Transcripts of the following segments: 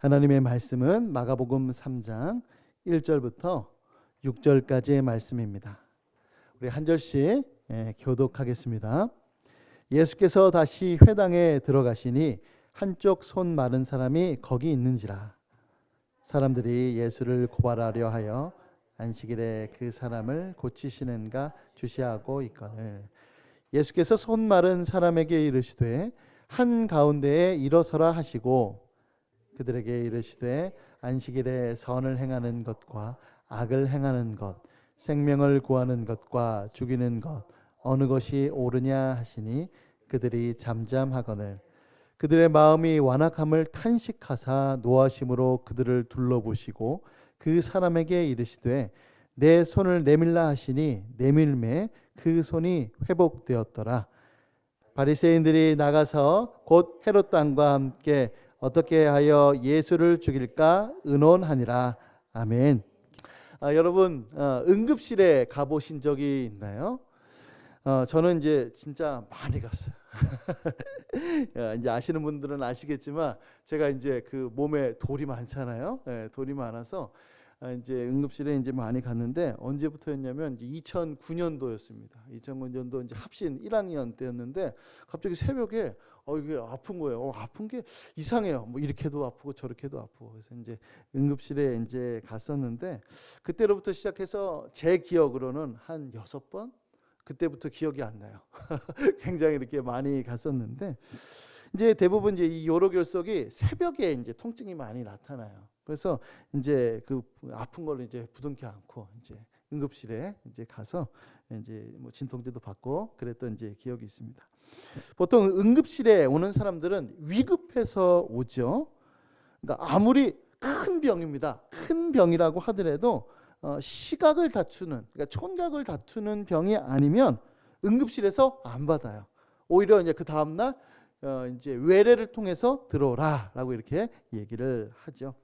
하나님의 말씀은 마가복음 3장 1절부터 6절까지의 말씀입니다. 우리 한 절씩 교독하겠습니다. 예수께서 다시 회당에 들어가시니 한쪽 손 마른 사람이 거기 있는지라. 사람들이 예수를 고발하려 하여 안식일에 그 사람을 고치시는가 주시하고 있거늘 예수께서 손 마른 사람에게 이르시되 한 가운데에 일어서라 하시고 그들에게 이르시되 안식일에 선을 행하는 것과 악을 행하는 것, 생명을 구하는 것과 죽이는 것 어느 것이 옳으냐 하시니 그들이 잠잠하거늘 그들의 마음이 완악함을 탄식하사 노하심으로 그들을 둘러보시고 그 사람에게 이르시되 내 손을 내밀라 하시니 내밀매 그 손이 회복되었더라. 바리새인들이 나가서 곧 헤롯 왕과 함께 어떻게 하여 예수를 죽일까 의논하니라. 아멘. 여러분 응급실에 가보신 적이 있나요? 저는 이제 진짜 많이 갔어요. 이제 아시는 분들은 아시겠지만 제가 이제 그 몸에 돌이 많잖아요. 돌이 많아서 이제 응급실에 이제 많이 갔는데 언제부터였냐면 이제 2009년도였습니다. 2009년도 이제 합신 1학년 때였는데 갑자기 새벽에 이게 아픈 거예요. 아픈 게 이상해요. 뭐 이렇게도 아프고 저렇게도 아프고. 그래서 이제 응급실에 이제 갔었는데 그때로부터 시작해서 제 기억으로는 한 6번 그때부터 기억이 안 나요. 굉장히 이렇게 많이 갔었는데 이제 대부분 이제 이 요로결석이 새벽에 이제 통증이 많이 나타나요. 그래서 이제 그 아픈 걸 이제 부둥켜 안고 이제 응급실에 이제 가서 이제 뭐 진통제도 받고 그랬던 이제 기억이 있습니다. 보통 응급실에 오는 사람들은 위급해서 오죠. 그러니까 아무리 큰 병입니다. 큰 병이라고 하더라도 시각을 다투는, 그러니까 촌각을 다투는 병이 아니면 응급실에서 안 받아요. 오히려 이제 그 다음 날 이제 외래를 통해서 들어오라라고 이렇게 얘기를 하죠.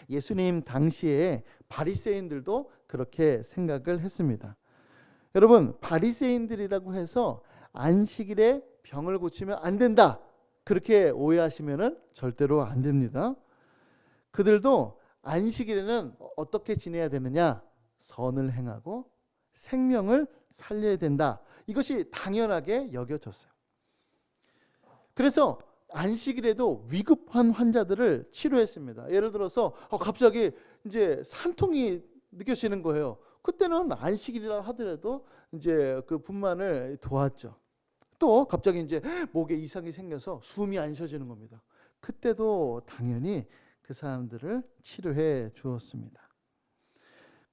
예수님 당시에 바리새인들도 그렇게 생각을 했습니다. 여러분, 바리새인들이라고 해서 안식일에 병을 고치면 안 된다 그렇게 오해하시면은 절대로 안 됩니다. 그들도 안식일에는 어떻게 지내야 되느냐? 선을 행하고 생명을 살려야 된다. 이것이 당연하게 여겨졌어요. 그래서 안식일에도 위급한 환자들을 치료했습니다. 예를 들어서 갑자기 이제 산통이 느껴지는 거예요. 그때는 안식일이라 하더라도 이제 그 분만을 도왔죠. 또 갑자기 이제 목에 이상이 생겨서 숨이 안 쉬어지는 겁니다. 그때도 당연히 그 사람들을 치료해 주었습니다.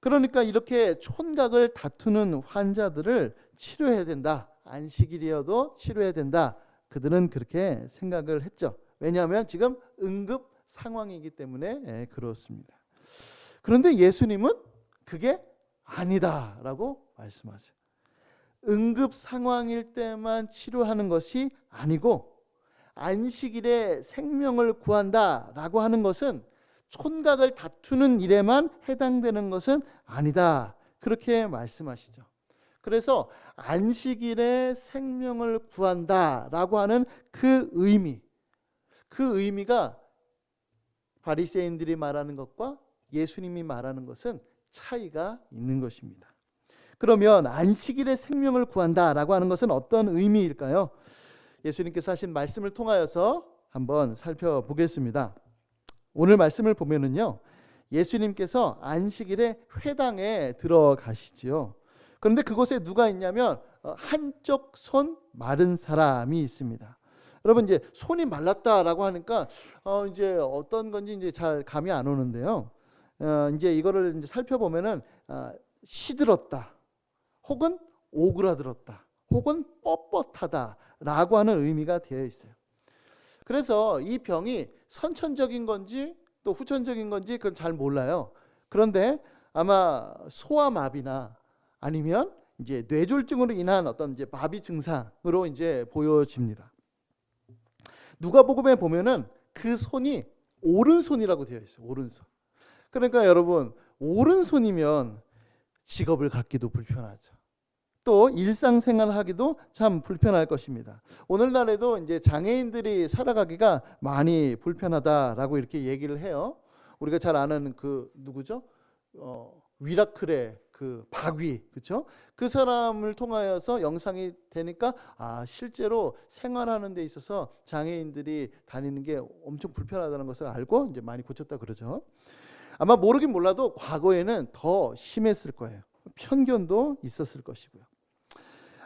그러니까 이렇게 촌각을 다투는 환자들을 치료해야 된다. 안식일이어도 치료해야 된다. 그들은 그렇게 생각을 했죠. 왜냐하면 지금 응급 상황이기 때문에 그렇습니다. 그런데 예수님은 그게 아니다라고 말씀하세요. 응급 상황일 때만 치료하는 것이 아니고 안식일에 생명을 구한다라고 하는 것은 촌각을 다투는 일에만 해당되는 것은 아니다. 그렇게 말씀하시죠. 그래서 안식일에 생명을 구한다라고 하는 그 의미가 바리새인들이 말하는 것과 예수님이 말하는 것은 차이가 있는 것입니다. 그러면 안식일에 생명을 구한다라고 하는 것은 어떤 의미일까요? 예수님께서 하신 말씀을 통하여서 한번 살펴보겠습니다. 오늘 말씀을 보면은요, 예수님께서 안식일에 회당에 들어가시지요. 그런데 그곳에 누가 있냐면 한쪽 손 마른 사람이 있습니다. 여러분 이제 손이 말랐다라고 하니까 이제 어떤 건지 이제 잘 감이 안 오는데요. 이제 이거를 이제 살펴보면은 시들었다, 혹은 오그라들었다, 혹은 뻣뻣하다라고 하는 의미가 되어 있어요. 그래서 이 병이 선천적인 건지 또 후천적인 건지 그건 잘 몰라요. 그런데 아마 소아마비나 아니면 이제 뇌졸중으로 인한 어떤 이제 마비 증상으로 이제 보여집니다. 누가복음에 보면은 그 손이 오른손이라고 되어 있어요. 오른손. 그러니까 여러분 오른손이면 직업을 갖기도 불편하죠. 또 일상생활하기도 참 불편할 것입니다. 오늘날에도 이제 장애인들이 살아가기가 많이 불편하다라고 이렇게 얘기를 해요. 우리가 잘 아는 그 누구죠? 위라클의 그 박위, 그렇죠? 그 사람을 통하여서 영상이 되니까 실제로 생활하는 데 있어서 장애인들이 다니는 게 엄청 불편하다는 것을 알고 이제 많이 고쳤다 그러죠. 아마 모르긴 몰라도 과거에는 더 심했을 거예요. 편견도 있었을 것이고요.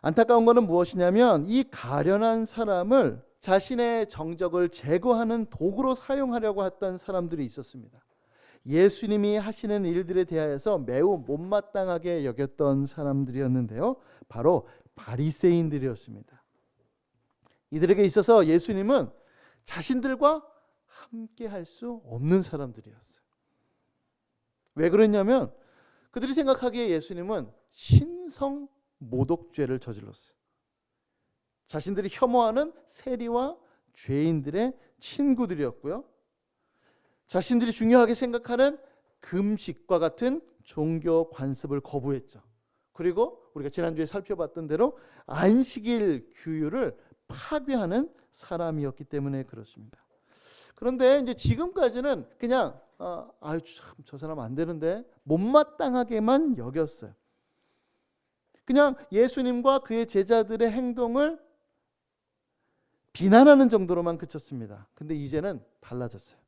안타까운 것은 무엇이냐면 이 가련한 사람을 자신의 정적을 제거하는 도구로 사용하려고 했던 사람들이 있었습니다. 예수님이 하시는 일들에 대하여서 매우 못마땅하게 여겼던 사람들이었는데요. 바로 바리새인들이었습니다. 이들에게 있어서 예수님은 자신들과 함께 할 수 없는 사람들이었어요. 왜 그랬냐면 그들이 생각하기에 예수님은 신성 모독죄를 저질렀어요. 자신들이 혐오하는 세리와 죄인들의 친구들이었고요. 자신들이 중요하게 생각하는 금식과 같은 종교 관습을 거부했죠. 그리고 우리가 지난주에 살펴봤던 대로 안식일 규율을 파괴하는 사람이었기 때문에 그렇습니다. 그런데 이제 지금까지는 그냥 아유 참 저 사람 안 되는데 못마땅하게만 여겼어요. 그냥 예수님과 그의 제자들의 행동을 비난하는 정도로만 그쳤습니다. 근데 이제는 달라졌어요.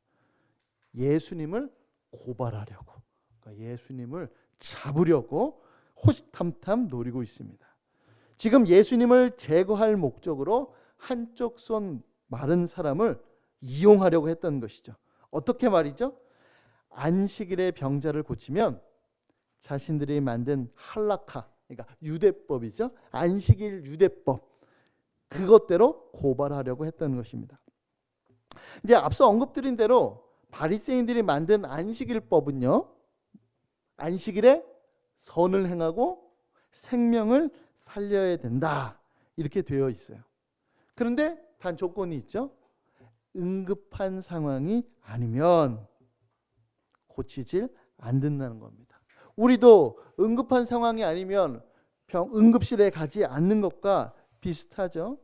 예수님을 고발하려고, 그러니까 예수님을 잡으려고 호시탐탐 노리고 있습니다. 지금 예수님을 제거할 목적으로 한쪽 손 마른 사람을 이용하려고 했던 것이죠. 어떻게 말이죠? 안식일의 병자를 고치면 자신들이 만든 할라카, 그러니까 유대법이죠. 안식일 유대법, 그것대로 고발하려고 했던 것입니다. 이제 앞서 언급드린 대로 바리새인들이 만든 안식일법은요, 안식일에 선을 행하고 생명을 살려야 된다 이렇게 되어 있어요. 그런데 단 조건이 있죠. 응급한 상황이 아니면 고치질 않는다는 겁니다. 우리도 응급한 상황이 아니면 응급실에 가지 않는 것과 비슷하죠.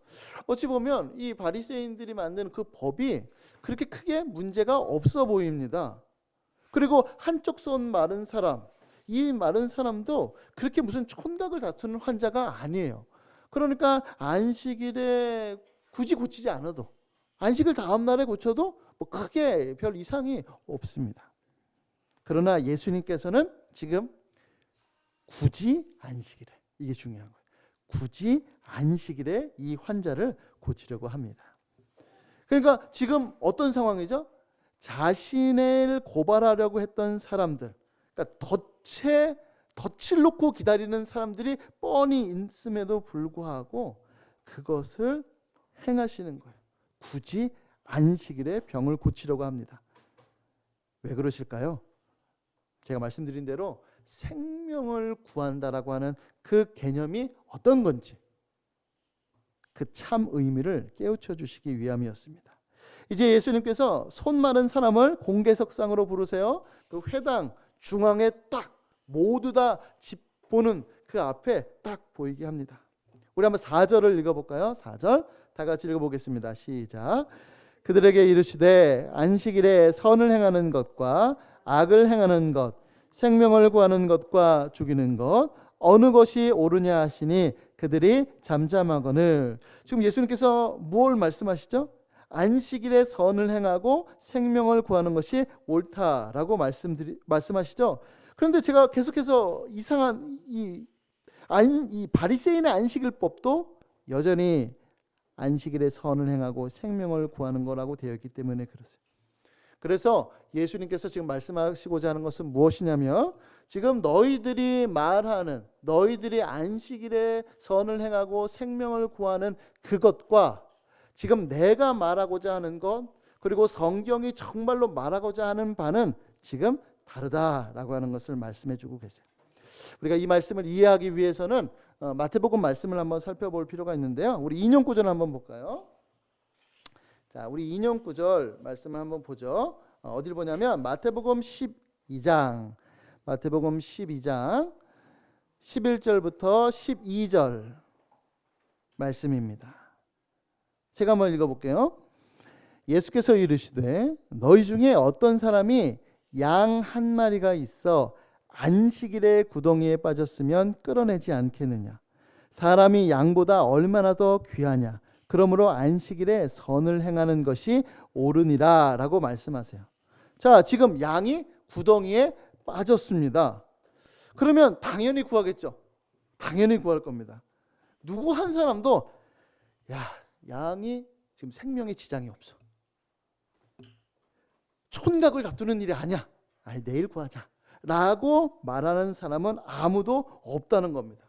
어찌 보면 이 바리새인들이 만든 그 법이 그렇게 크게 문제가 없어 보입니다. 그리고 한쪽 손 마른 사람, 이 마른 사람도 그렇게 무슨 촌각을 다투는 환자가 아니에요. 그러니까 안식일에 굳이 고치지 않아도, 안식일 다음 날에 고쳐도 뭐 크게 별 이상이 없습니다. 그러나 예수님께서는 지금 굳이 안식일에, 이게 중요한 거예요. 굳이 안식일에 이 환자를 고치려고 합니다. 그러니까 지금 어떤 상황이죠? 자신을 고발하려고 했던 사람들, 그러니까 덫을 놓고 기다리는 사람들이 뻔히 있음에도 불구하고 그것을 행하시는 거예요. 굳이 안식일에 병을 고치려고 합니다. 왜 그러실까요? 제가 말씀드린 대로 생명을 구한다라고 하는 그 개념이 어떤 건지, 그 참 의미를 깨우쳐 주시기 위함이었습니다. 이제 예수님께서 손 마른 사람을 공개석상으로 부르세요. 그 회당 중앙에 딱 모두 다 보는 그 앞에 딱 보이게 합니다. 우리 한번 4절을 읽어볼까요? 4절 다 같이 읽어보겠습니다. 시작. 그들에게 이르시되 안식일에 선을 행하는 것과 악을 행하는 것, 생명을 구하는 것과 죽이는 것 어느 것이 옳으냐 하시니 그들이 잠잠하거늘. 지금 예수님께서 뭘 말씀하시죠? 안식일에 선을 행하고 생명을 구하는 것이 옳다라고 말씀하시죠. 그런데 제가 계속해서 이상한 이 바리새인의 안식일법도 여전히 안식일에 선을 행하고 생명을 구하는 거라고 되어 있기 때문에 그렇습니다. 그래서 예수님께서 지금 말씀하시고자 하는 것은 무엇이냐면, 지금 너희들이 말하는, 너희들이 안식일에 선을 행하고 생명을 구하는 그것과 지금 내가 말하고자 하는 것, 그리고 성경이 정말로 말하고자 하는 바는 지금 다르다라고 하는 것을 말씀해 주고 계세요. 우리가 이 말씀을 이해하기 위해서는 마태복음 말씀을 한번 살펴볼 필요가 있는데요. 우리 인용 구절 한번 볼까요? 자, 우리 인용 구절 말씀을 한번 보죠. 어딜 보냐면 마태복음 12장 11절부터 12절 말씀입니다. 제가 한번 읽어볼게요. 예수께서 이르시되 너희 중에 어떤 사람이 양 한 마리가 있어 안식일에 구덩이에 빠졌으면 끌어내지 않겠느냐. 사람이 양보다 얼마나 더 귀하냐. 그러므로 안식일에 선을 행하는 것이 옳으니라 라고 말씀하세요. 자, 지금 양이 구덩이에 빠졌습니다. 그러면 당연히 구하겠죠. 당연히 구할 겁니다. 누구 한 사람도 양이 지금 생명에 지장이 없어. 촌각을 다투는 일이 아니야. 내일 구하자 라고 말하는 사람은 아무도 없다는 겁니다.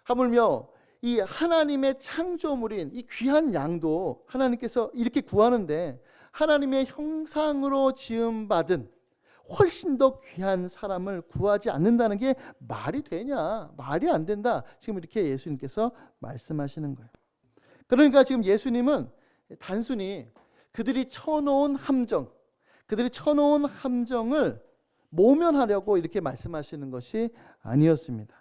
하물며 이 하나님의 창조물인 이 귀한 양도 하나님께서 이렇게 구하는데 하나님의 형상으로 지음받은 훨씬 더 귀한 사람을 구하지 않는다는 게 말이 되냐? 말이 안 된다. 지금 이렇게 예수님께서 말씀하시는 거예요. 그러니까 지금 예수님은 단순히 그들이 쳐놓은 함정을 모면하려고 이렇게 말씀하시는 것이 아니었습니다.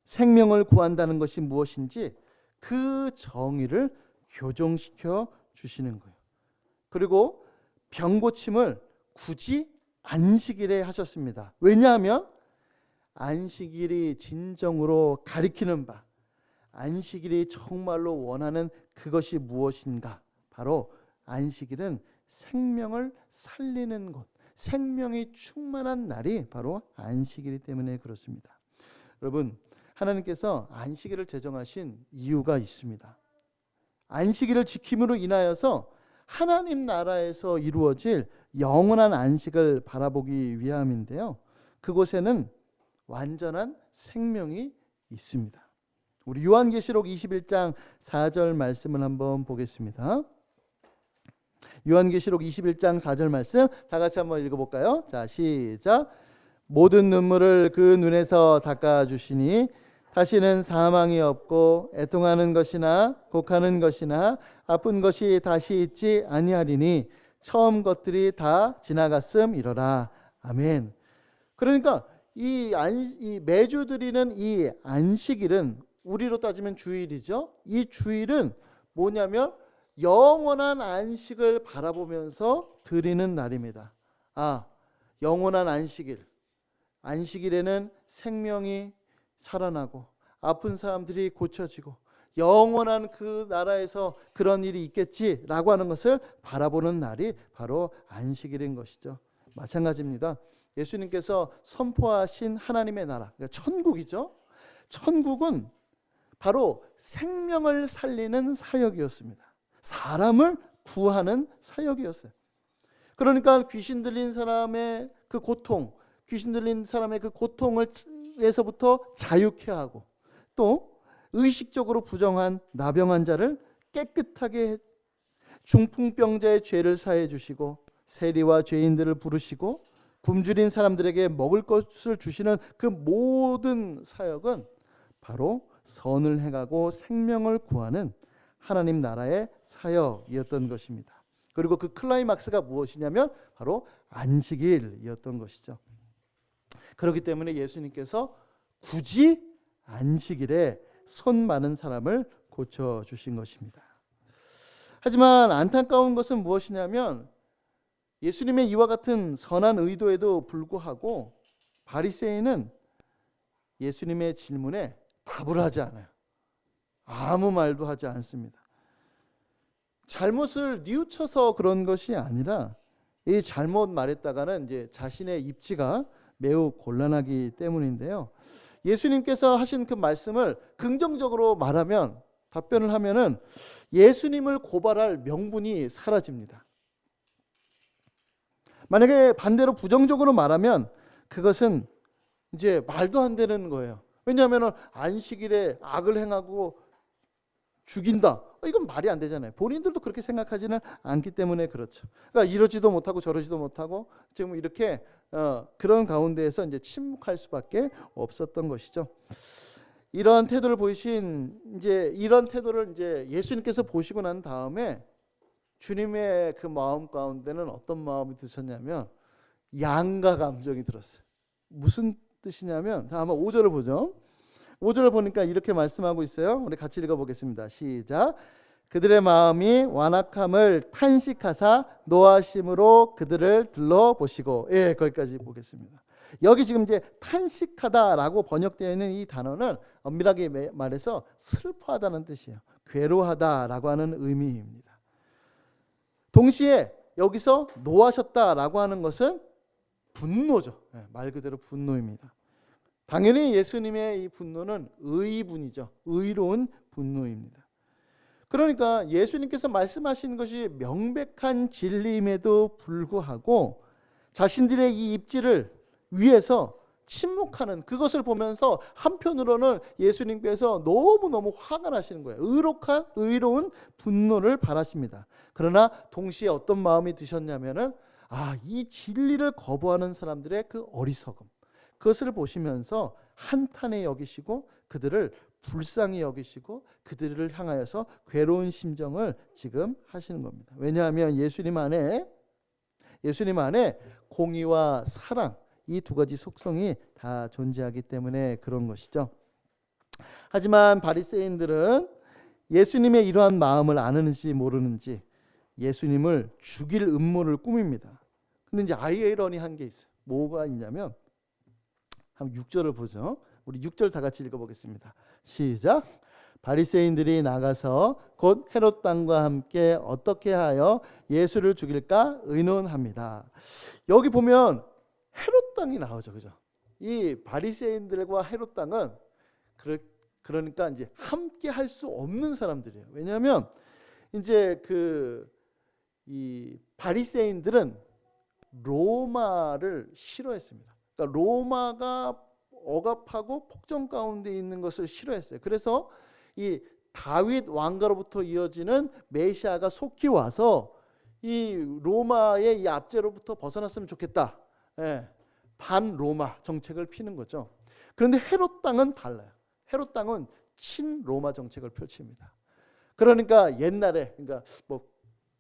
생명을 구한다는 것이 무엇인지 그 정의를 교정시켜 주시는 거예요. 그리고 병고침을 굳이 안식일에 하셨습니다. 왜냐하면 안식일이 진정으로 가리키는 바, 안식일이 정말로 원하는 그것이 무엇인가? 바로 안식일은 생명을 살리는 것, 생명이 충만한 날이 바로 안식일이기 때문에 그렇습니다. 여러분, 하나님께서 안식일을 제정하신 이유가 있습니다. 안식일을 지킴으로 인하여서 하나님 나라에서 이루어질 영원한 안식을 바라보기 위함인데요. 그곳에는 완전한 생명이 있습니다. 우리 요한계시록 21장 4절 말씀을 한번 보겠습니다. 요한계시록 21장 4절 말씀 다 같이 한번 읽어볼까요? 자, 시작. 모든 눈물을 그 눈에서 닦아주시니 다시는 사망이 없고 애통하는 것이나 곡하는 것이나 아픈 것이 다시 있지 아니하리니 처음 것들이 다 지나갔음이로라. 아멘. 그러니까 이 매주 드리는 이 안식일은 우리로 따지면 주일이죠. 이 주일은 뭐냐면 영원한 안식을 바라보면서 드리는 날입니다. 영원한 안식일. 안식일에는 생명이 살아나고 아픈 사람들이 고쳐지고 영원한 그 나라에서 그런 일이 있겠지라고 하는 것을 바라보는 날이 바로 안식일인 것이죠. 마찬가지입니다. 예수님께서 선포하신 하나님의 나라, 그러니까 천국이죠. 천국은 바로 생명을 살리는 사역이었습니다. 사람을 구하는 사역이었어요. 그러니까 귀신 들린 사람의 그 고통, 귀신 들린 사람의 그 고통에서부터 자유케 하고 또 의식적으로 부정한 나병한 자를 깨끗하게 중풍병자의 죄를 사해 주시고 세리와 죄인들을 부르시고 굶주린 사람들에게 먹을 것을 주시는 그 모든 사역은 바로 선을 행하고 생명을 구하는 하나님 나라의 사역이었던 것입니다. 그리고 그 클라이막스가 무엇이냐면 바로 안식일이었던 것이죠. 그렇기 때문에 예수님께서 굳이 안식일에 손 많은 사람을 고쳐주신 것입니다. 하지만 안타까운 것은 무엇이냐면 예수님의 이와 같은 선한 의도에도 불구하고 바리새인은 예수님의 질문에 답을 하지 않아요. 아무 말도 하지 않습니다. 잘못을 뉘우쳐서 그런 것이 아니라 이 잘못 말했다가는 이제 자신의 입지가 매우 곤란하기 때문인데요. 예수님께서 하신 그 말씀을 긍정적으로 말하면, 답변을 하면은 예수님을 고발할 명분이 사라집니다. 만약에 반대로 부정적으로 말하면 그것은 이제 말도 안 되는 거예요. 왜냐하면 안식일에 악을 행하고 죽인다. 이건 말이 안 되잖아요. 본인들도 그렇게 생각하지는 않기 때문에 그렇죠. 그러니까 이러지도 못하고 저러지도 못하고 지금 이렇게 그런 가운데에서 이제 침묵할 수밖에 없었던 것이죠. 이런 태도를 보이신 이런 태도를 이제 예수님께서 보시고 난 다음에 주님의 그 마음 가운데는 어떤 마음이 드셨냐면 양가 감정이 들었어요. 무슨 뜻이냐면, 자, 한번 5절을 보죠. 5절을 보니까 이렇게 말씀하고 있어요. 우리 같이 읽어보겠습니다. 시작. 그들의 마음이 완악함을 탄식하사 노하심으로 그들을 들러보시고. 예, 거기까지 보겠습니다. 여기 지금 이제 탄식하다라고 번역되어 있는 이 단어는 엄밀하게 말해서 슬퍼하다는 뜻이에요. 괴로하다라고 하는 의미입니다. 동시에 여기서 노하셨다라고 하는 것은 분노죠. 말 그대로 분노입니다. 당연히 예수님의 이 분노는 의분이죠. 의로운 분노입니다. 그러니까 예수님께서 말씀하시는 것이 명백한 진리임에도 불구하고 자신들의 이 입지를 위해서 침묵하는 그것을 보면서 한편으로는 예수님께서 너무너무 화가 나시는 거예요. 의로운 분노를 바라십니다. 그러나 동시에 어떤 마음이 드셨냐면은 이 진리를 거부하는 사람들의 그 어리석음, 그것을 보시면서 한탄에 여기시고 그들을 불쌍히 여기시고 그들을 향하여서 괴로운 심정을 지금 하시는 겁니다. 왜냐하면 예수님 안에 공의와 사랑, 이 두 가지 속성이 다 존재하기 때문에 그런 것이죠. 하지만 바리새인들은 예수님의 이러한 마음을 아는지 모르는지 예수님을 죽일 음모를 꾸밉니다. 근데 이제 아이러니한 게 있어요. 뭐가 있냐면 한번 6절을 보죠. 우리 6절 다 같이 읽어보겠습니다. 시작. 바리새인들이 나가서 곧 헤롯 당과 함께 어떻게 하여 예수를 죽일까 의논합니다. 여기 보면 헤롯 당이 나오죠, 그죠? 이 바리새인들과 헤롯 당은 그러니까 이제 함께 할 수 없는 사람들이에요. 왜냐하면 이제 이 바리새인들은 로마를 싫어했습니다. 그러니까 로마가 억압하고 폭정 가운데 있는 것을 싫어했어요. 그래서 이 다윗 왕가로부터 이어지는 메시아가 속히 와서 이 로마의 이 압제로부터 벗어났으면 좋겠다. 반 로마 정책을 피는 거죠. 그런데 헤롯 당은 달라요. 헤롯 당은 친 로마 정책을 펼칩니다. 그러니까 옛날에, 그러니까 뭐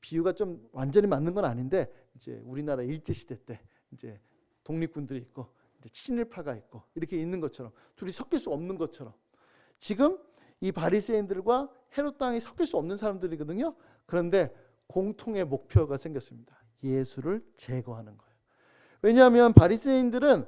비유가 좀 완전히 맞는 건 아닌데, 이제 우리나라 일제 시대 때 이제 독립군들이 있고 이제 친일파가 있고 이렇게 있는 것처럼 둘이 섞일 수 없는 것처럼 지금 이 바리새인들과 헤롯 당이 섞일 수 없는 사람들이거든요. 그런데 공통의 목표가 생겼습니다. 예수를 제거하는 거예요. 왜냐하면 바리새인들은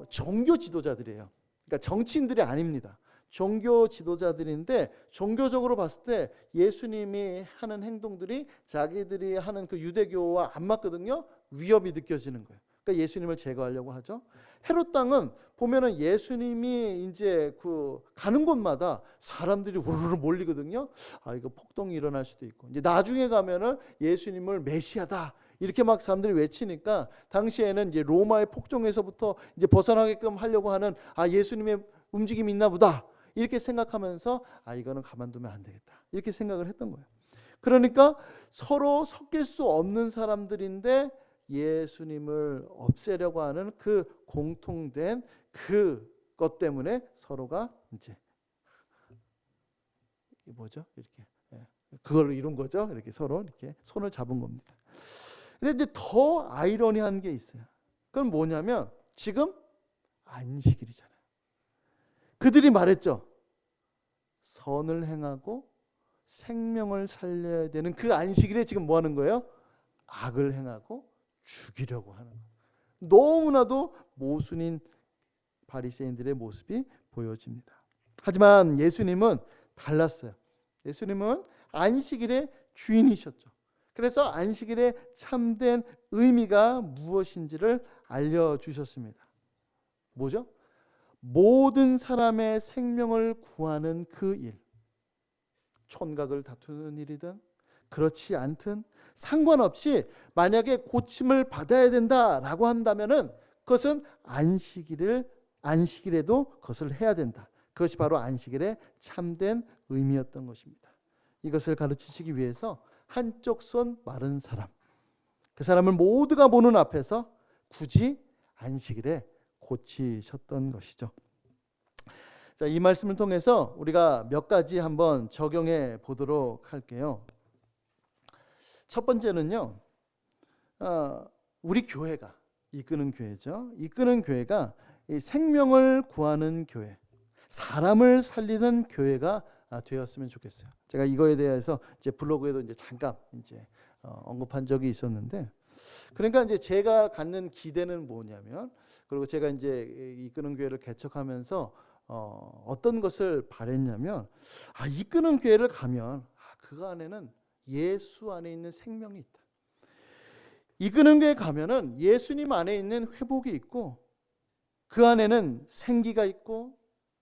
종교 지도자들이에요. 그러니까 정치인들이 아닙니다. 종교 지도자들인데 종교적으로 봤을 때 예수님이 하는 행동들이 자기들이 하는 그 유대교와 안 맞거든요. 위협이 느껴지는 거예요. 그러니까 예수님을 제거하려고 하죠. 헤롯 당은 보면은 예수님이 이제 가는 곳마다 사람들이 우르르 몰리거든요. 이거 폭동이 일어날 수도 있고. 이제 나중에 가면은 예수님을 메시아다 이렇게 막 사람들이 외치니까 당시에는 이제 로마의 폭정에서부터 이제 벗어나게끔 하려고 하는 예수님의 움직임이 있나 보다 이렇게 생각하면서 이거는 가만두면 안 되겠다 이렇게 생각을 했던 거예요. 그러니까 서로 섞일 수 없는 사람들인데 예수님을 없애려고 하는 그 공통된 그것 때문에 서로가 이제 뭐죠? 이렇게 그걸로 이룬 거죠. 이렇게 서로 이렇게 손을 잡은 겁니다. 근데 이제 더 아이러니한 게 있어요. 그건 뭐냐면 지금 안식일이잖아요. 그들이 말했죠. 선을 행하고 생명을 살려야 되는 그 안식일에 지금 뭐 하는 거예요? 악을 행하고 죽이려고 하는 거예요. 너무나도 모순인 바리새인들의 모습이 보여집니다. 하지만 예수님은 달랐어요. 예수님은 안식일의 주인이셨죠. 그래서 안식일의 참된 의미가 무엇인지를 알려주셨습니다. 뭐죠? 모든 사람의 생명을 구하는 그 일. 촌각을 다투는 일이든 그렇지 않든 상관없이 만약에 고침을 받아야 된다라고 한다면은 그것은 안식일에도 그것을 해야 된다. 그것이 바로 안식일의 참된 의미였던 것입니다. 이것을 가르치시기 위해서 한쪽 손 마른 사람, 그 사람을 모두가 보는 앞에서 굳이 안식일에 고치셨던 것이죠. 자, 이 말씀을 통해서 우리가 몇 가지 한번 적용해 보도록 할게요. 첫 번째는요, 우리 교회가 이끄는 교회죠. 이끄는 교회가 이 생명을 구하는 교회, 사람을 살리는 교회가 되었으면 좋겠어요. 제가 이거에 대해서 이제 블로그에도 이제 잠깐 이제 언급한 적이 있었는데, 그러니까 이제 제가 갖는 기대는 뭐냐면, 그리고 제가 이제 이끄는 교회를 개척하면서 어떤 것을 바랬냐면, 이끄는 교회를 가면 그 안에는 예수 안에 있는 생명이 있다. 이끄는 교회 가면은 예수님 안에 있는 회복이 있고, 그 안에는 생기가 있고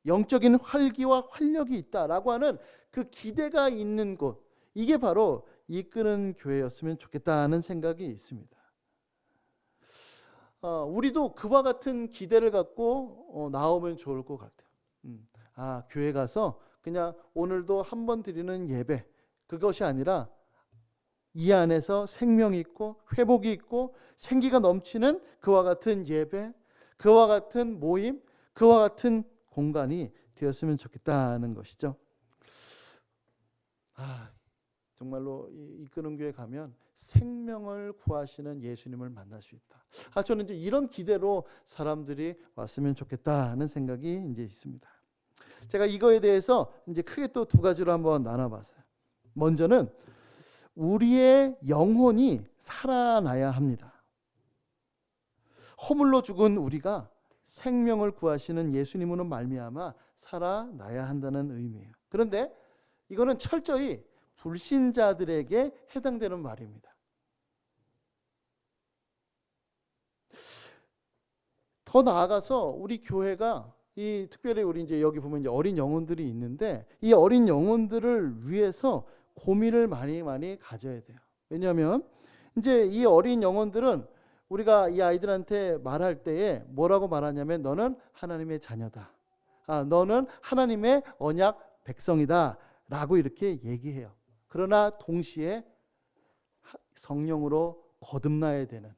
영적인 활기와 활력이 있다라고 하는 그 기대가 있는 곳, 이게 바로 이끄는 교회였으면 좋겠다는 생각이 있습니다. 우리도 그와 같은 기대를 갖고 나오면 좋을 것 같아요. 교회 가서 그냥 오늘도 한 번 드리는 예배, 그것이 아니라 이 안에서 생명이 있고 회복이 있고 생기가 넘치는 그와 같은 예배, 그와 같은 모임, 그와 같은 공간이 되었으면 좋겠다는 것이죠. 정말로 이끄는 교회 가면 생명을 구하시는 예수님을 만날 수 있다. 저는 이제 이런 기대로 사람들이 왔으면 좋겠다는 생각이 이제 있습니다. 제가 이거에 대해서 이제 크게 또 두 가지로 한번 나눠봤어요. 먼저는 우리의 영혼이 살아나야 합니다. 허물로 죽은 우리가 생명을 구하시는 예수님으로 말미암아 살아나야 한다는 의미예요. 그런데 이거는 철저히 불신자들에게 해당되는 말입니다. 더 나아가서 우리 교회가 특별히 우리 이제 여기 보면 이제 어린 영혼들이 있는데, 이 어린 영혼들을 위해서 고민을 많이 가져야 돼요. 왜냐하면 이제 이 어린 영혼들은 우리가 이 아이들한테 말할 때에 뭐라고 말하냐면, 너는 하나님의 자녀다. 너는 하나님의 언약 백성이다. 라고 이렇게 얘기해요. 그러나 동시에 성령으로 거듭나야 되는,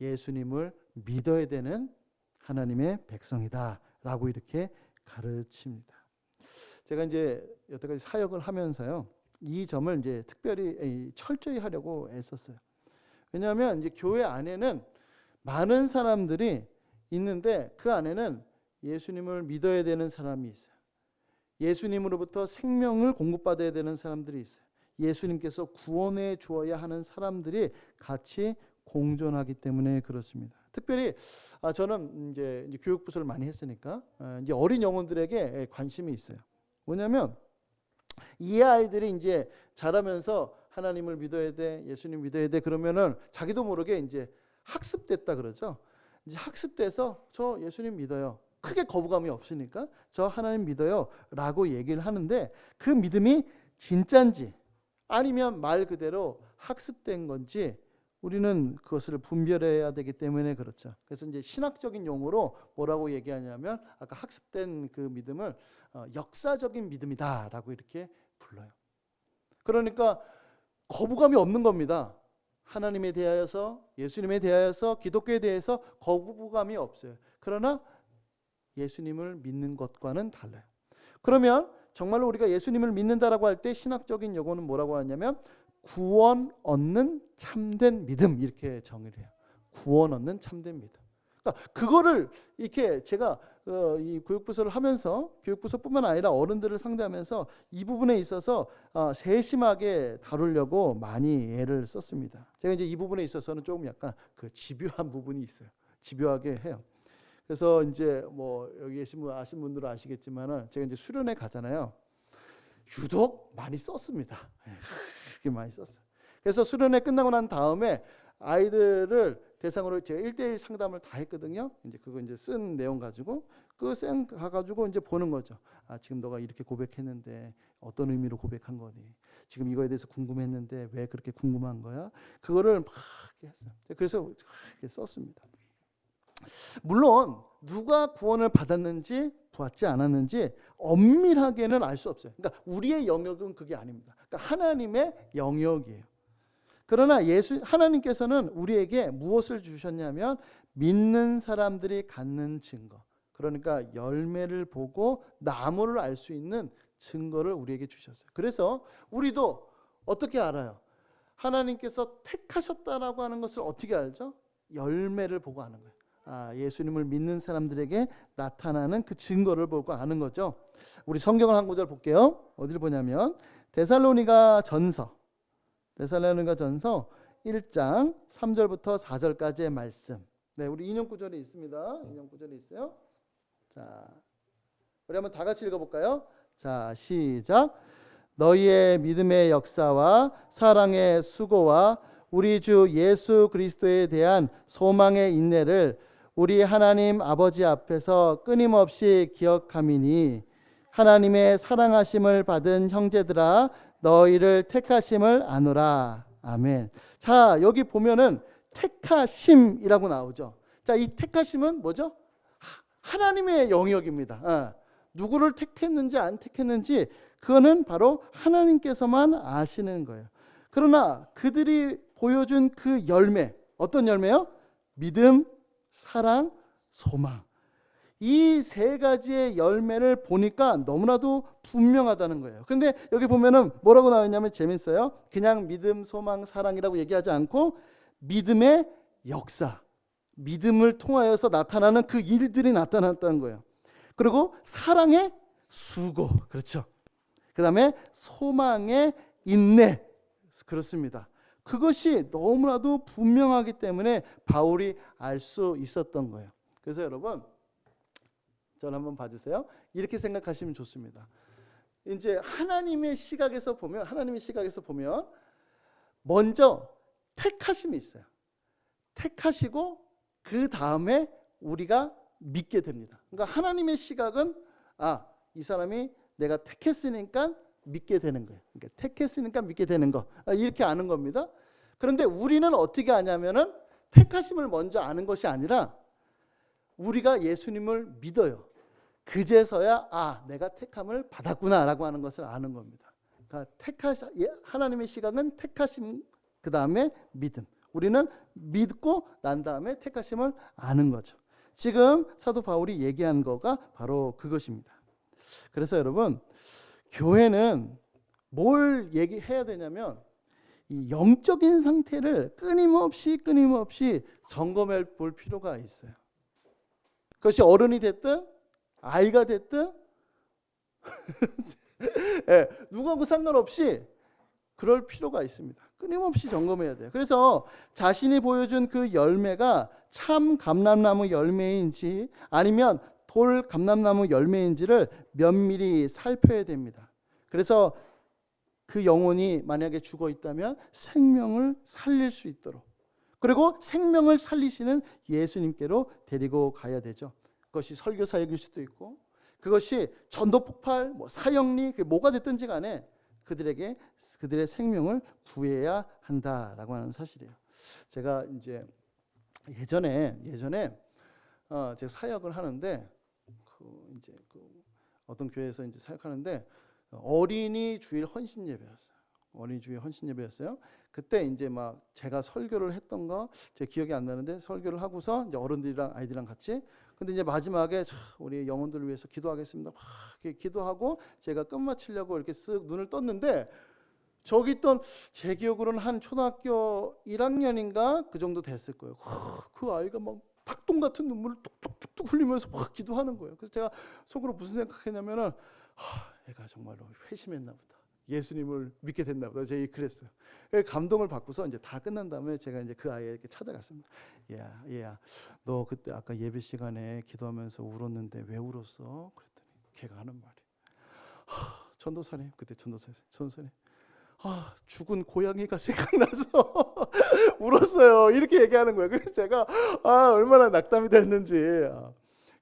예수님을 믿어야 되는 하나님의 백성이다. 라고 이렇게 가르칩니다. 제가 이제 여태까지 사역을 하면서요, 이 점을 이제 특별히 철저히 하려고 애썼어요. 왜냐하면 이제 교회 안에는 많은 사람들이 있는데, 그 안에는 예수님을 믿어야 되는 사람이 있어요. 예수님으로부터 생명을 공급받아야 되는 사람들이 있어요. 예수님께서 구원해 주어야 하는 사람들이 같이 공존하기 때문에 그렇습니다. 특별히 저는 이제 교육부서를 많이 했으니까 이제 어린 영혼들에게 관심이 있어요. 뭐냐면 이 아이들이 이제 자라면서 하나님을 믿어야 돼, 예수님 믿어야 돼, 그러면은 자기도 모르게 이제 학습됐다 그러죠. 이제 학습돼서 저 예수님 믿어요. 크게 거부감이 없으니까 저 하나님 믿어요 라고 얘기를 하는데, 그 믿음이 진짠지 아니면 말 그대로 학습된 건지 우리는 그것을 분별해야 되기 때문에 그렇죠. 그래서 이제 신학적인 용어로 뭐라고 얘기하냐면, 아까 학습된 그 믿음을 역사적인 믿음이다라고 이렇게 불러요. 그러니까 거부감이 없는 겁니다. 하나님에 대하여서, 예수님에 대하여서, 기독교에 대해서 거부감이 없어요. 그러나 예수님을 믿는 것과는 달라요. 그러면 정말로 우리가 예수님을 믿는다라고 할 때 신학적인 용어는 뭐라고 하냐면 구원 얻는 참된 믿음, 이렇게 정의를 해요. 구원 얻는 참된 믿음. 그러니까 그거를 이렇게 제가 이 교육부서를 하면서, 교육부서뿐만 아니라 어른들을 상대하면서 이 부분에 있어서 세심하게 다루려고 많이 애를 썼습니다. 제가 이제 이 부분에 있어서는 조금 약간 그 집요한 부분이 있어요. 집요하게 해요. 그래서 이제 뭐 여기 계신 분 아신 분들은 아시겠지만은 제가 이제 수련회 가잖아요. 유독 많이 썼습니다. 그렇게 많이 썼어요. 그래서 수련회 끝나고 난 다음에 아이들을 대상으로 제가 1대1 상담을 다 했거든요. 이제 그거 이제 쓴 내용 가지고 가가지고 이제 보는 거죠. 지금 너가 이렇게 고백했는데 어떤 의미로 고백한 거니? 지금 이거에 대해서 궁금했는데 왜 그렇게 궁금한 거야? 그거를 막 했어요. 그래서 이렇게 썼습니다. 물론 누가 구원을 받았는지 받지 않았는지 엄밀하게는 알 수 없어요. 그러니까 우리의 영역은 그게 아닙니다. 그러니까 하나님의 영역이에요. 그러나 하나님께서는 우리에게 무엇을 주셨냐면 믿는 사람들이 갖는 증거. 그러니까 열매를 보고 나무를 알 수 있는 증거를 우리에게 주셨어요. 그래서 우리도 어떻게 알아요? 하나님께서 택하셨다라고 하는 것을 어떻게 알죠? 열매를 보고 아는 거예요. 예수님을 믿는 사람들에게 나타나는 그 증거를 보고 아는 거죠. 우리 성경을 한 구절 볼게요. 어디를 보냐면 데살로니가 전서 1장 3절부터 4절까지의 말씀. 네, 우리 인용 구절이 있습니다. 인용 구절이 있어요. 자, 우리 한번 다 같이 읽어볼까요? 자, 시작. 너희의 믿음의 역사와 사랑의 수고와 우리 주 예수 그리스도에 대한 소망의 인내를 우리 하나님 아버지 앞에서 끊임없이 기억함이니 하나님의 사랑하심을 받은 형제들아 너희를 택하심을 아노라. 아멘. 자, 여기 보면은 택하심이라고 나오죠. 자, 이 택하심은 뭐죠? 하나님의 영역입니다. 누구를 택했는지 안 택했는지 그거는 바로 하나님께서만 아시는 거예요. 그러나 그들이 보여준 그 열매, 어떤 열매요? 믿음, 사랑, 소망. 이 세 가지의 열매를 보니까 너무나도 분명하다는 거예요. 근데 여기 보면은 뭐라고 나와 있냐면 재밌어요. 그냥 믿음, 소망, 사랑이라고 얘기하지 않고 믿음의 역사, 믿음을 통하여서 나타나는 그 일들이 나타났다는 거예요. 그리고 사랑의 수고, 그렇죠. 그 다음에 소망의 인내, 그렇습니다. 그것이 너무나도 분명하기 때문에 바울이 알 수 있었던 거예요. 그래서 여러분, 저를 한번 봐주세요. 이렇게 생각하시면 좋습니다. 이제 하나님의 시각에서 보면 먼저 택하심이 있어요. 택하시고 그 다음에 우리가 믿게 됩니다. 그러니까 하나님의 시각은 이 사람이 내가 택했으니까 믿게 되는 거예요. 그러니까 택했으니까 믿게 되는 거, 이렇게 아는 겁니다. 그런데 우리는 어떻게 아냐면은 택하심을 먼저 아는 것이 아니라 우리가 예수님을 믿어요. 그제서야 내가 택함을 받았구나라고 하는 것을 아는 겁니다. 그러니까 하나님의 시각은 택하심, 그 다음에 믿음. 우리는 믿고 난 다음에 택하심을 아는 거죠. 지금 사도 바울이 얘기한 거가 바로 그것입니다. 그래서 여러분, 교회는 뭘 얘기해야 되냐면 이 영적인 상태를 끊임없이 점검해 볼 필요가 있어요. 그것이 어른이 됐든 아이가 됐든 누구하고 상관없이 그럴 필요가 있습니다. 끊임없이 점검해야 돼요. 그래서 자신이 보여준 그 열매가 참 감람나무 열매인지 아니면 돌 감람나무 열매인지를 면밀히 살펴야 됩니다. 그래서 그 영혼이 만약에 죽어 있다면 생명을 살릴 수 있도록, 그리고 생명을 살리시는 예수님께로 데리고 가야 되죠. 그것이 설교 사역일 수도 있고, 그것이 전도 폭발, 사형리, 뭐가 됐든지 간에 그들의 생명을 구해야 한다라고 하는 사실이에요. 제가 이제 예전에 제가 사역을 하는데 어떤 교회에서 이제 사역하는데 어린이 주일 헌신 예배였어요. 그때 이제 막 제가 설교를 했던가 제 기억이 안 나는데 설교를 하고서 이제 어른들이랑 아이들이랑 같이, 근데 이제 마지막에 우리 영혼들을 위해서 기도하겠습니다. 막 이렇게 기도하고 제가 끝마치려고 이렇게 쓱 눈을 떴는데 저기 있던, 제 기억으로는 한 초등학교 1학년인가 그 정도 됐을 거예요. 그 아이가 막 닭똥 같은 눈물을 뚝뚝뚝뚝 흘리면서 막 기도하는 거예요. 그래서 제가 속으로 무슨 생각했냐면은 애가 정말로 회심했나 보다. 예수님을 믿게 됐나 보다. 제가 그랬어요. 감동을 받고서 이제 다 끝난 다음에 제가 이제 그 아이에게 찾아갔습니다. 얘야, 너 그때 아까 예배 시간에 기도하면서 울었는데 왜 울었어? 그랬더니 걔가 하는 말이, 전도사님, 그때 전도사님, 죽은 고양이가 생각나서 울었어요. 이렇게 얘기하는 거예요. 그래서 제가 얼마나 낙담이 됐는지.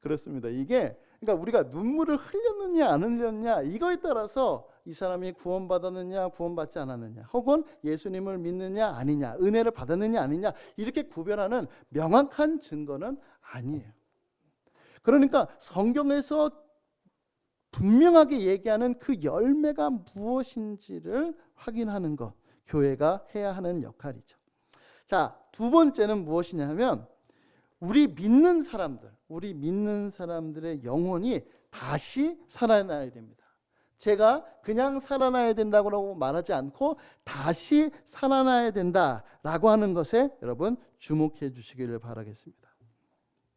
그렇습니다. 이게 그러니까 우리가 눈물을 흘렸느냐 안 흘렸냐 이거에 따라서 이 사람이 구원받았느냐 구원받지 않았느냐, 혹은 예수님을 믿느냐 아니냐, 은혜를 받았느냐 아니냐, 이렇게 구별하는 명확한 증거는 아니에요. 그러니까 성경에서 분명하게 얘기하는 그 열매가 무엇인지를 확인하는 것, 교회가 해야 하는 역할이죠. 자, 두 번째는 무엇이냐면 우리 믿는 사람들의 영혼이 다시 살아나야 됩니다. 제가 그냥 살아나야 된다고 말하지 않고 다시 살아나야 된다라고 하는 것에 여러분 주목해 주시기를 바라겠습니다.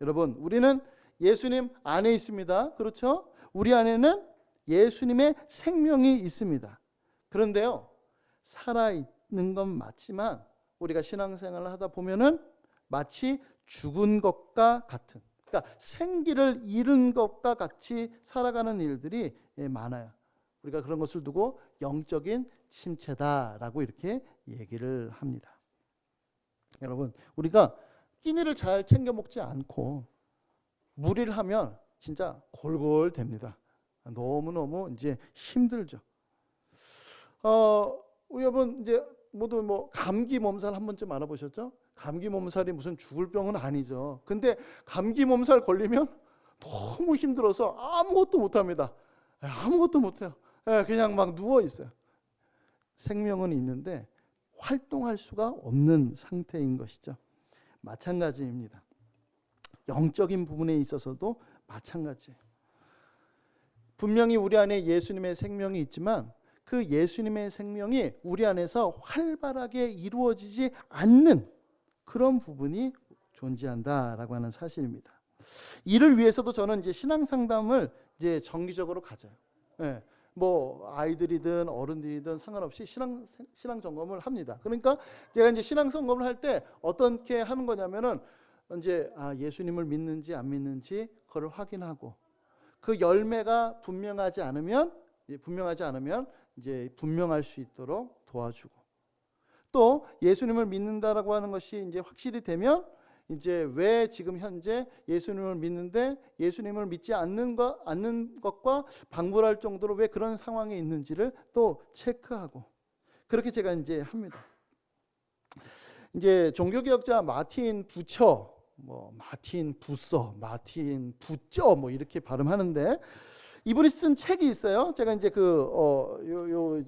여러분, 우리는 예수님 안에 있습니다. 그렇죠? 우리 안에는 예수님의 생명이 있습니다. 그런데요, 살아있는 건 맞지만 우리가 신앙생활을 하다 보면은 마치 죽은 것과 같은, 그러니까 생기를 잃은 것과 같이 살아가는 일들이 많아요. 우리가 그런 것을 두고 영적인 침체다라고 이렇게 얘기를 합니다. 여러분, 우리가 끼니를 잘 챙겨 먹지 않고 무리를 하면 진짜 골골됩니다. 너무너무 이제 힘들죠. 우리 여러분 이제 모두 뭐 감기 몸살 한 번쯤 알아보셨죠? 감기 몸살이 무슨 죽을 병은 아니죠. 근데 감기 몸살 걸리면 너무 힘들어서 아무것도 못합니다. 아무것도 못해요. 그냥 막 누워 있어요. 생명은 있는데 활동할 수가 없는 상태인 것이죠. 마찬가지입니다. 영적인 부분에 있어서도 마찬가지예요. 분명히 우리 안에 예수님의 생명이 있지만 그 예수님의 생명이 우리 안에서 활발하게 이루어지지 않는 그런 부분이 존재한다라고 하는 사실입니다. 이를 위해서도 저는 이제 신앙 상담을 이제 정기적으로 가져요. 뭐 아이들이든 어른들이든 상관없이 신앙 점검을 합니다. 그러니까 제가 이제 신앙 점검을 할 때 어떻게 하는 거냐면은 이제 예수님을 믿는지 안 믿는지 그걸 확인하고 그 열매가 분명하지 않으면 이제 분명할 수 있도록 도와주고, 또 예수님을 믿는다라고 하는 것이 이제 확실히 되면 이제 왜 지금 현재 예수님을 믿는데 예수님을 믿지 않는 것과 방불할 정도로 왜 그런 상황에 있는지를 또 체크하고, 그렇게 제가 이제 합니다. 이제 종교개혁자 마틴 부처, 마틴 부서, 마틴 부쩌 이렇게 발음하는데 이분이 쓴 책이 있어요. 제가 이제 요걸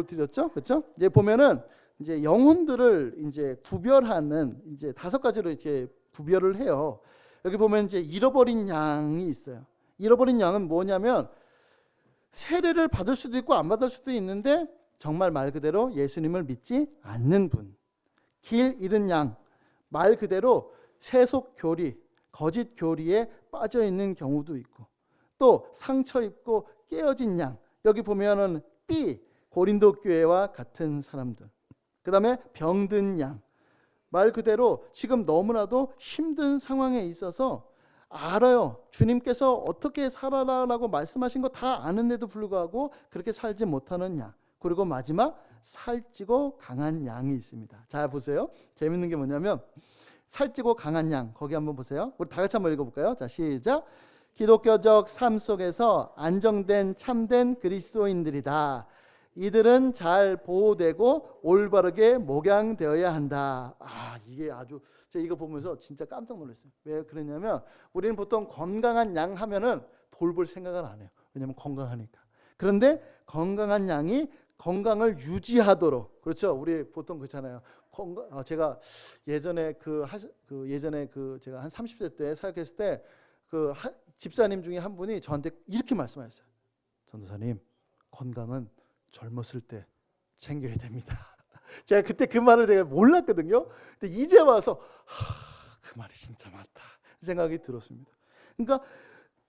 드렸죠, 그렇죠? 이제 보면은 이제 영혼들을 이제 구별하는 이제 5가지로 이렇게 구별을 해요. 여기 보면 이제 잃어버린 양이 있어요. 잃어버린 양은 뭐냐면 세례를 받을 수도 있고 안 받을 수도 있는데 정말 말 그대로 예수님을 믿지 않는 분. 길 잃은 양, 말 그대로 세속 교리, 거짓 교리에 빠져 있는 경우도 있고, 또 상처 입고 깨어진 양, 여기 보면은 B, 고린도 교회와 같은 사람들. 그 다음에 병든 양, 말 그대로 지금 너무나도 힘든 상황에 있어서 알아요. 주님께서 어떻게 살아라라고 말씀하신 거 다 아는데도 불구하고 그렇게 살지 못하는 양. 그리고 마지막 살찌고 강한 양이 있습니다. 자, 보세요. 재밌는 게 뭐냐면 살찌고 강한 양, 거기 한번 보세요. 우리 다 같이 한번 읽어볼까요? 자, 시작. 기독교적 삶 속에서 안정된 참된 그리스도인들이다. 이들은 잘 보호되고 올바르게 목양되어야 한다. 이게 아주 제가 이거 보면서 진짜 깜짝 놀랐어요. 왜 그러냐면 우리는 보통 건강한 양 하면은 돌볼 생각을 안 해요. 왜냐면 건강하니까. 그런데 건강한 양이 건강을 유지하도록, 그렇죠? 우리 보통 그렇잖아요. 제가 예전에 제가 한 30대 때 사역했을 때 집사님 중에 한 분이 저한테 이렇게 말씀하셨어요. 전도사님, 건강은 젊었을 때 챙겨야 됩니다. 제가 그때 그 말을 내가 몰랐거든요. 근데 이제 와서 그 말이 진짜 맞다 생각이 들었습니다. 그러니까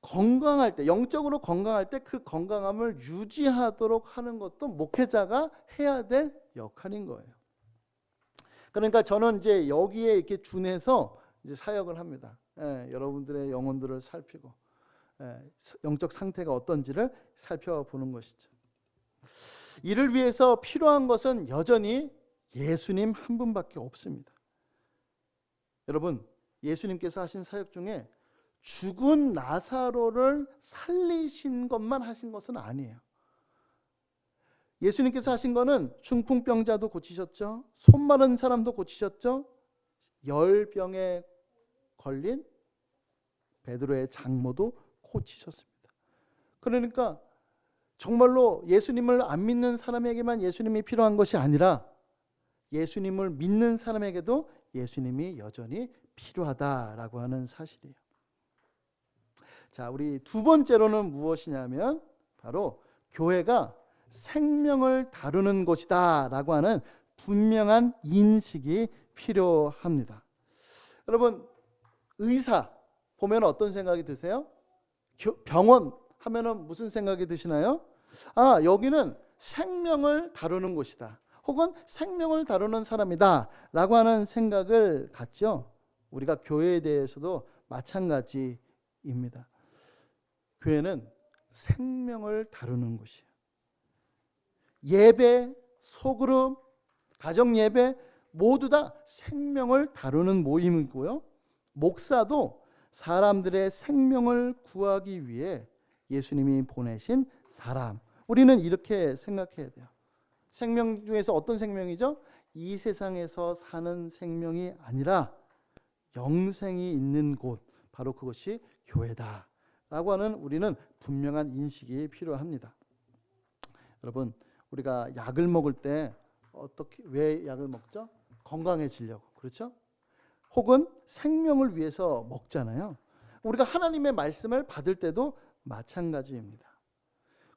건강할 때, 영적으로 건강할 때 그 건강함을 유지하도록 하는 것도 목회자가 해야 될 역할인 거예요. 그러니까 저는 이제 여기에 이렇게 준해서 이제 사역을 합니다. 여러분들의 영혼들을 살피고 영적 상태가 어떤지를 살펴보는 것이죠. 이를 위해서 필요한 것은 여전히 예수님 한 분밖에 없습니다. 여러분, 예수님께서 하신 사역 중에 죽은 나사로를 살리신 것만 하신 것은 아니에요. 예수님께서 하신 거는 중풍병자도 고치셨죠. 손 마른 사람도 고치셨죠. 열병에 걸린 베드로의 장모도 고치셨습니다. 그러니까 정말로 예수님을 안 믿는 사람에게만 예수님이 필요한 것이 아니라 예수님을 믿는 사람에게도 예수님이 여전히 필요하다라고 하는 사실이에요. 자, 우리 두 번째로는 무엇이냐면 바로 교회가 생명을 다루는 곳이다라고 하는 분명한 인식이 필요합니다. 여러분, 의사, 보면 어떤 생각이 드세요? 병원 하면은 무슨 생각이 드시나요? 아, 여기는 생명을 다루는 곳이다. 혹은 생명을 다루는 사람이다 라고 하는 생각을 갖죠. 우리가 교회에 대해서도 마찬가지입니다. 교회는 생명을 다루는 곳이에요. 예배, 소그룹, 가정 예배 모두 다 생명을 다루는 모임이고요. 목사도 사람들의 생명을 구하기 위해 예수님이 보내신 사람. 우리는 이렇게 생각해야 돼요. 생명 중에서 어떤 생명이죠? 이 세상에서 사는 생명이 아니라 영생이 있는 곳, 바로 그것이 교회다 라고 하는 우리는 분명한 인식이 필요합니다. 여러분, 우리가 약을 먹을 때 왜 약을 먹죠? 건강해지려고, 그렇죠? 혹은 생명을 위해서 먹잖아요. 우리가 하나님의 말씀을 받을 때도 마찬가지입니다.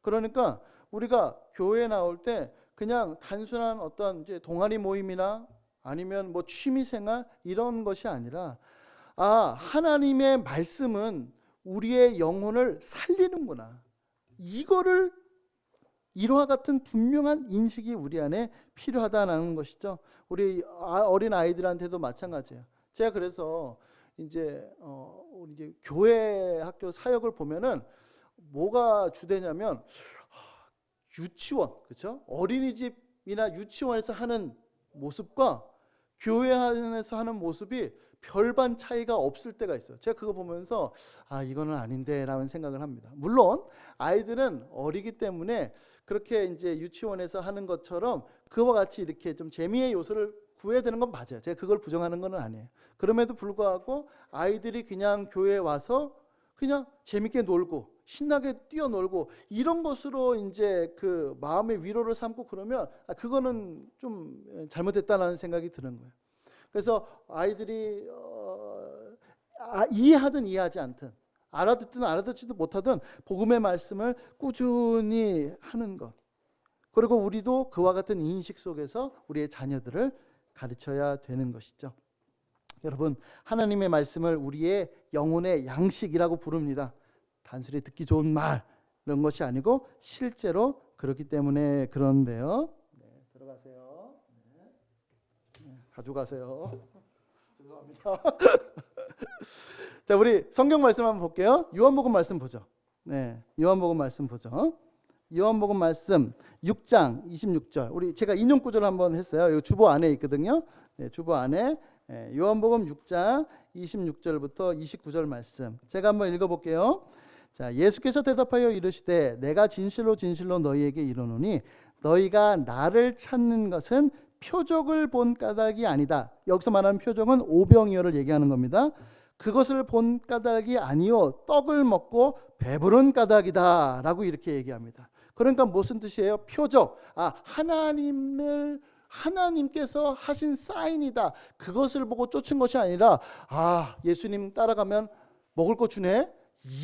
그러니까 우리가 교회에 나올 때 그냥 단순한 어떤 이제 동아리 모임이나 아니면 뭐 취미생활 이런 것이 아니라, 아, 하나님의 말씀은 우리의 영혼을 살리는구나, 이거를 이와 같은 분명한 인식이 우리 안에 필요하다는 것이죠. 우리 어린 아이들한테도 마찬가지예요. 제가 그래서 이제 우리 이제 교회 학교 사역을 보면은 뭐가 주되냐면 유치원, 그렇죠? 어린이집이나 유치원에서 하는 모습과 교회 안에서 하는 모습이 별반 차이가 없을 때가 있어요. 제가 그거 보면서 아, 이거는 아닌데 라는 생각을 합니다. 물론 아이들은 어리기 때문에 그렇게 이제 유치원에서 하는 것처럼 그와 같이 이렇게 좀 재미의 요소를 구해야 되는 건 맞아요. 제가 그걸 부정하는 건 아니에요. 그럼에도 불구하고 아이들이 그냥 교회에 와서 그냥 재밌게 놀고 신나게 뛰어놀고 이런 것으로 이제 그 마음의 위로를 삼고 그러면 그거는 좀 잘못됐다는 생각이 드는 거예요. 그래서 아이들이 이해하든 이해하지 않든, 알아듣든 알아듣지도 못하든 복음의 말씀을 꾸준히 하는 것, 그리고 우리도 그와 같은 인식 속에서 우리의 자녀들을 가르쳐야 되는 것이죠. 여러분, 하나님의 말씀을 우리의 영혼의 양식이라고 부릅니다. 단순히 듣기 좋은 말 이런 것이 아니고 실제로 그렇기 때문에 그런데요. 네, 들어가세요. 네, 가져가세요. 죄송합니다. 자, 우리 성경 말씀 한번 볼게요. 요한복음 말씀 보죠. 네, 요한복음 말씀 보죠. 요한복음 말씀 6장 26절. 우리 제가 인용 구절 한번 했어요. 이 주보 안에 있거든요. 네, 주보 안에 요한복음 6장 26절부터 29절 말씀. 제가 한번 읽어볼게요. 자, 예수께서 대답하여 이르시되 내가 진실로 진실로 너희에게 이르노니 너희가 나를 찾는 것은 표적을 본 까닭이 아니다. 여기서 말하는 표적은 오병이어를 얘기하는 겁니다. 그것을 본 까닭이 아니요 떡을 먹고 배부른 까닭이다 라고 이렇게 얘기합니다. 그러니까 무슨 뜻이에요? 표적. 아, 하나님께서 하신 사인이다. 그것을 보고 쫓은 것이 아니라 아, 예수님 따라가면 먹을 거 주네.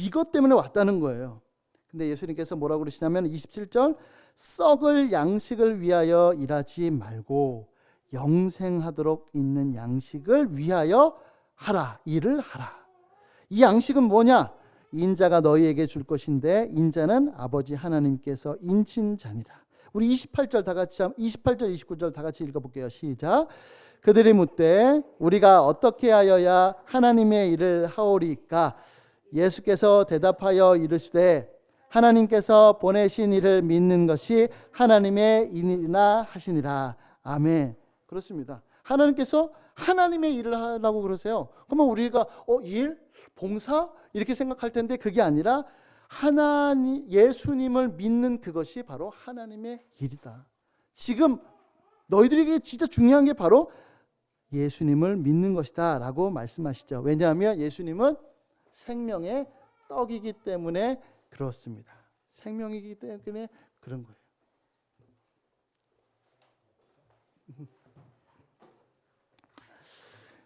이것 때문에 왔다는 거예요. 근데 예수님께서 뭐라고 그러시냐면 27절, 썩을 양식을 위하여 일하지 말고 영생하도록 있는 양식을 위하여 하라. 일을 하라. 이 양식은 뭐냐? 인자가 너희에게 줄 것인데 인자는 아버지 하나님께서 인친 자니라. 우리 28절 다 같이 28절 29절 다 같이 읽어볼게요. 시작. 그들이 묻되 우리가 어떻게 하여야 하나님의 일을 하오리까? 예수께서 대답하여 이르시되 하나님께서 보내신 이를 믿는 것이 하나님의 일이나 하시니라. 아멘. 그렇습니다. 하나님께서 하나님의 일을 하라고 그러세요. 그러면 우리가 일? 봉사? 이렇게 생각할 텐데 그게 아니라 예수님을 믿는 그것이 바로 하나님의 일이다. 지금 너희들에게 진짜 중요한 게 바로 예수님을 믿는 것이다 라고 말씀하시죠. 왜냐하면 예수님은 생명의 떡이기 때문에 그렇습니다. 생명이기 때문에 그런 거예요.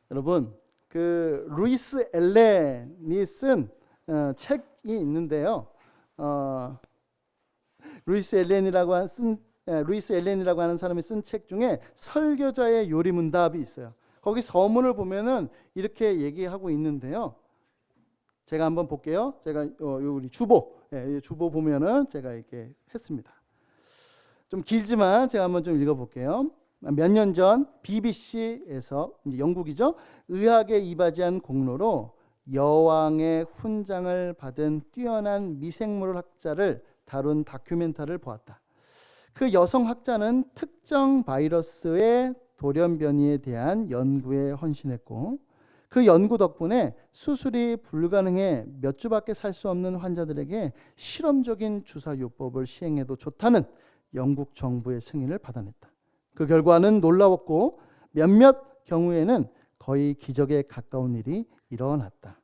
여러분, 그 루이스 엘렌이 쓴 책이 있는데요. 루이스 엘렌이라고 하는 사람이 쓴 책 중에 설교자의 요리문답이 있어요. 거기 서문을 보면은 이렇게 얘기하고 있는데요. 제가 한번 볼게요. 제가 우리 주보, 주보 보면은 제가 이렇게 했습니다. 좀 길지만 제가 한번 좀 읽어볼게요. 몇 년 전 BBC에서, 이제 영국이죠, 의학에 이바지한 공로로 여왕의 훈장을 받은 뛰어난 미생물 학자를 다룬 다큐멘터리를 보았다. 그 여성 학자는 특정 바이러스의 돌연변이에 대한 연구에 헌신했고, 그 연구 덕분에 수술이 불가능해 몇 주밖에 살 수 없는 환자들에게 실험적인 주사요법을 시행해도 좋다는 영국 정부의 승인을 받아냈다. 그 결과는 놀라웠고 몇몇 경우에는 거의 기적에 가까운 일이 일어났다.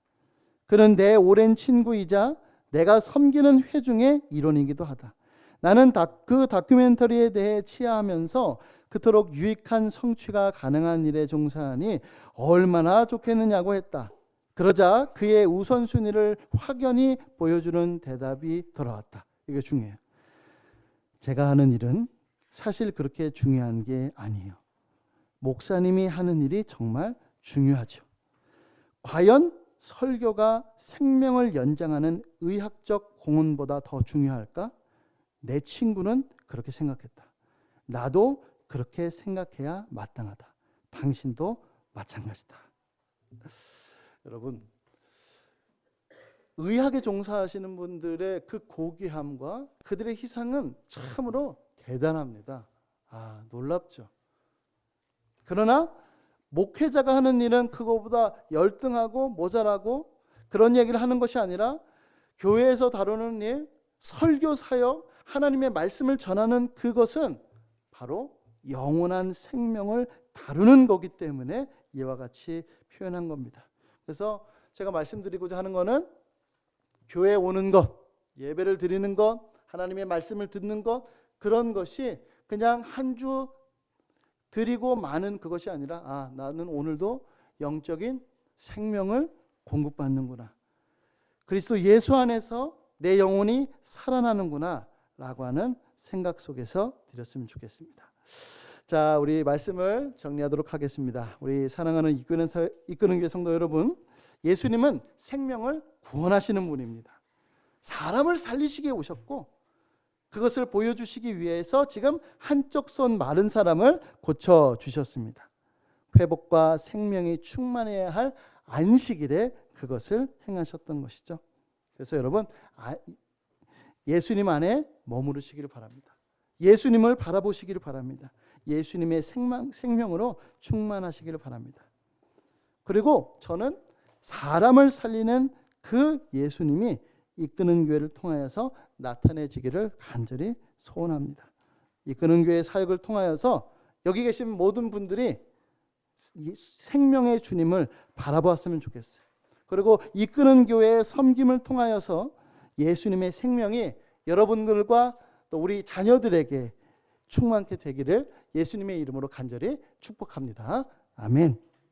그는 내 오랜 친구이자 내가 섬기는 회중의 일원이기도 하다. 나는 그 다큐멘터리에 대해 치하하면서 그토록 유익한 성취가 가능한 일에 종사하니 얼마나 좋겠느냐고 했다. 그러자 그의 우선순위를 확연히 보여주는 대답이 돌아왔다. 이게 중요해요. 제가 하는 일은 사실 그렇게 중요한 게 아니에요. 목사님이 하는 일이 정말 중요하죠. 과연 설교가 생명을 연장하는 의학적 공헌보다 더 중요할까? 내 친구는 그렇게 생각했다. 나도 그렇게 생각해야 마땅하다. 당신도 마찬가지다. 여러분, 의학에 종사하시는 분들의 그 고귀함과 그들의 희생은 참으로 대단합니다. 놀랍죠. 그러나 목회자가 하는 일은 그거보다 열등하고 모자라고 그런 얘기를 하는 것이 아니라 교회에서 다루는 일, 설교 사역, 하나님의 말씀을 전하는 그것은 바로 영원한 생명을 다루는 거기 때문에 이와 같이 표현한 겁니다. 그래서 제가 말씀드리고자 하는 것은 교회에 오는 것, 예배를 드리는 것, 하나님의 말씀을 듣는 것, 그런 것이 그냥 한 주 드리고 마는 그것이 아니라 나는 오늘도 영적인 생명을 공급받는구나. 그리스도 예수 안에서 내 영혼이 살아나는구나 라고 하는 생각 속에서 드렸으면 좋겠습니다. 자, 우리 말씀을 정리하도록 하겠습니다. 우리 사랑하는 이끄는 교회 성도 여러분, 예수님은 생명을 구원하시는 분입니다. 사람을 살리시기 위해 오셨고 그것을 보여주시기 위해서 지금 한쪽 손 마른 사람을 고쳐주셨습니다. 회복과 생명이 충만해야 할 안식일에 그것을 행하셨던 것이죠. 그래서 여러분, 예수님 안에 머무르시기를 바랍니다. 예수님을 바라보시기를 바랍니다. 예수님의 생명으로 충만하시기를 바랍니다. 그리고 저는 사람을 살리는 그 예수님이 이끄는 교회를 통하여서 나타내지기를 간절히 소원합니다. 이끄는 교회 사역을 통하여서 여기 계신 모든 분들이 생명의 주님을 바라보았으면 좋겠어요. 그리고 이끄는 교회의 섬김을 통하여서 예수님의 생명이 여러분들과 또 우리 자녀들에게 충만케 되기를 예수님의 이름으로 간절히 축복합니다. 아멘.